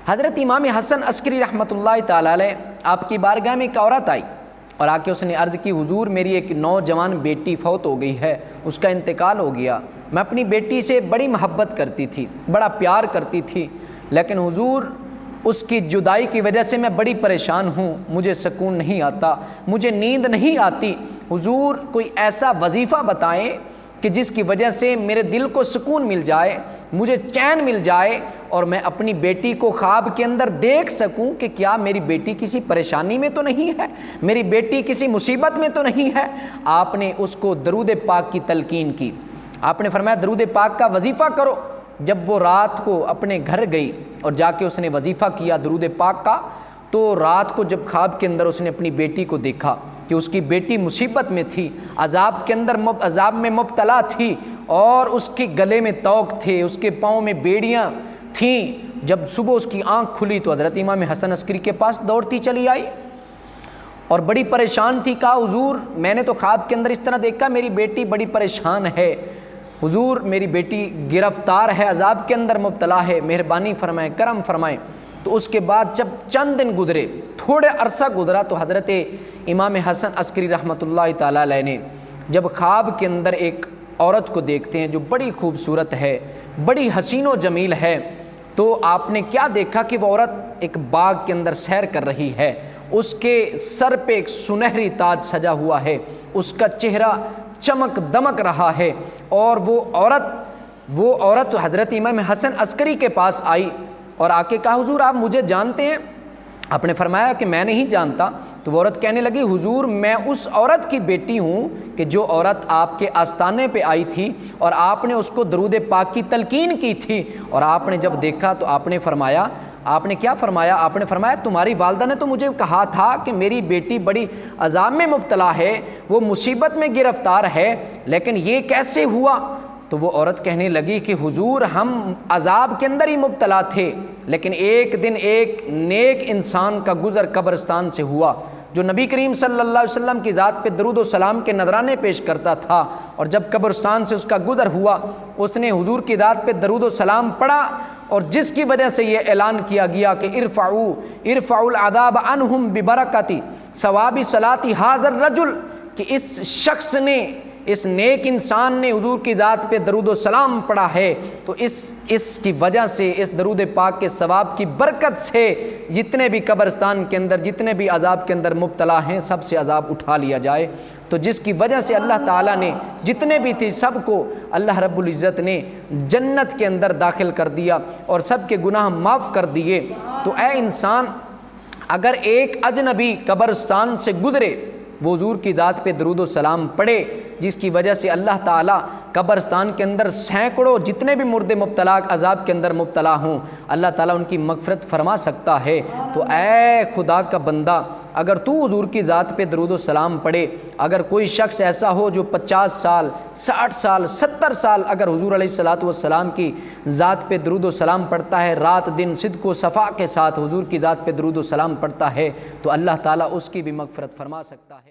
حضرت امام حسن عسکری رحمۃ اللہ تعالیٰ علیہ آپ کی بارگاہ میں ایک عورت آئی اور آ کے اس نے عرض کی حضور میری ایک نوجوان بیٹی فوت ہو گئی ہے، اس کا انتقال ہو گیا، میں اپنی بیٹی سے بڑی محبت کرتی تھی، بڑا پیار کرتی تھی، لیکن حضور اس کی جدائی کی وجہ سے میں بڑی پریشان ہوں، مجھے سکون نہیں آتا، مجھے نیند نہیں آتی، حضور کوئی ایسا وظیفہ بتائیں کہ جس کی وجہ سے میرے دل کو سکون مل جائے، مجھے چین مل جائے اور میں اپنی بیٹی کو خواب کے اندر دیکھ سکوں کہ کیا میری بیٹی کسی پریشانی میں تو نہیں ہے، میری بیٹی کسی مصیبت میں تو نہیں ہے۔ آپ نے اس کو درود پاک کی تلقین کی، آپ نے فرمایا درود پاک کا وظیفہ کرو۔ جب وہ رات کو اپنے گھر گئی اور جا کے اس نے وظیفہ کیا درود پاک کا، تو رات کو جب خواب کے اندر اس نے اپنی بیٹی کو دیکھا کہ اس کی بیٹی مصیبت میں تھی، عذاب میں مبتلا تھی، اور اس کے گلے میں طوق تھے، اس کے پاؤں میں بیڑیاں تھیں۔ جب صبح اس کی آنکھ کھلی تو حضرت امام حسن عسکری کے پاس دوڑتی چلی آئی اور بڑی پریشان تھی، کہا حضور میں نے تو خواب کے اندر اس طرح دیکھا، میری بیٹی بڑی پریشان ہے، حضور میری بیٹی گرفتار ہے، عذاب کے اندر مبتلا ہے، مہربانی فرمائیں، کرم فرمائیں۔ تو اس کے بعد جب چند دن گزرے، تھوڑے عرصہ گزرا، تو حضرت امام حسن عسکری رحمۃ اللہ تعالیٰ علیہ نے جب خواب کے اندر ایک عورت کو دیکھتے ہیں جو بڑی خوبصورت ہے، بڑی حسین و جمیل ہے، تو آپ نے کیا دیکھا کہ وہ عورت ایک باغ کے اندر سیر کر رہی ہے، اس کے سر پہ ایک سنہری تاج سجا ہوا ہے، اس کا چہرہ چمک دمک رہا ہے، اور وہ عورت حضرت امام حسن عسکری کے پاس آئی اور آ کے کہا حضور آپ مجھے جانتے ہیں؟ آپ نے فرمایا کہ میں نہیں جانتا۔ تو وہ عورت کہنے لگی حضور میں اس عورت کی بیٹی ہوں کہ جو عورت آپ کے آستانے پہ آئی تھی اور آپ نے اس کو درود پاک کی تلقین کی تھی، اور آپ نے جب دیکھا تو آپ نے کیا فرمایا؟ آپ نے فرمایا تمہاری والدہ نے تو مجھے کہا تھا کہ میری بیٹی بڑی عذاب میں مبتلا ہے، وہ مصیبت میں گرفتار ہے، لیکن یہ کیسے ہوا؟ تو وہ عورت کہنے لگی کہ حضور ہم عذاب کے اندر ہی مبتلا تھے، لیکن ایک دن ایک نیک انسان کا گزر قبرستان سے ہوا جو نبی کریم صلی اللہ علیہ وسلم کی ذات پہ درود و سلام کے نذرانے پیش کرتا تھا، اور جب قبرستان سے اس کا گزر ہوا اس نے حضور کی ذات پہ درود و سلام پڑھا، اور جس کی وجہ سے یہ اعلان کیا گیا کہ ارفعوا العذاب عنہم ببرکۃ ثواب صلاۃ ھذا الرجل، کہ اس شخص نے، اس نیک انسان نے حضور کی ذات پہ درود و سلام پڑھا ہے، تو اس کی وجہ سے، اس درود پاک کے ثواب کی برکت سے جتنے بھی قبرستان کے اندر، جتنے بھی عذاب کے اندر مبتلا ہیں، سب سے عذاب اٹھا لیا جائے۔ تو جس کی وجہ سے اللہ تعالیٰ نے جتنے بھی تھے سب کو اللہ رب العزت نے جنت کے اندر داخل کر دیا اور سب کے گناہ معاف کر دیے۔ تو اے انسان، اگر ایک اجنبی قبرستان سے گزرے، وہ حضور کی ذات پہ درود و سلام پڑھے، جس کی وجہ سے اللہ تعالیٰ قبرستان کے اندر سینکڑوں جتنے بھی مردے مبتلا عذاب کے اندر مبتلا ہوں، اللہ تعالیٰ ان کی مغفرت فرما سکتا ہے۔ تو اے خدا کا بندہ، اگر تو حضور کی ذات پہ درود و سلام پڑھے، اگر کوئی شخص ایسا ہو جو 50 سال 60 سال 70 سال اگر حضور علیہ الصلوۃ والسلام کی ذات پہ درود و سلام پڑھتا ہے، رات دن صدق و صفا کے ساتھ حضور کی ذات پہ درود و سلام پڑھتا ہے، تو اللہ تعالیٰ اس کی بھی مغفرت فرما سکتا ہے۔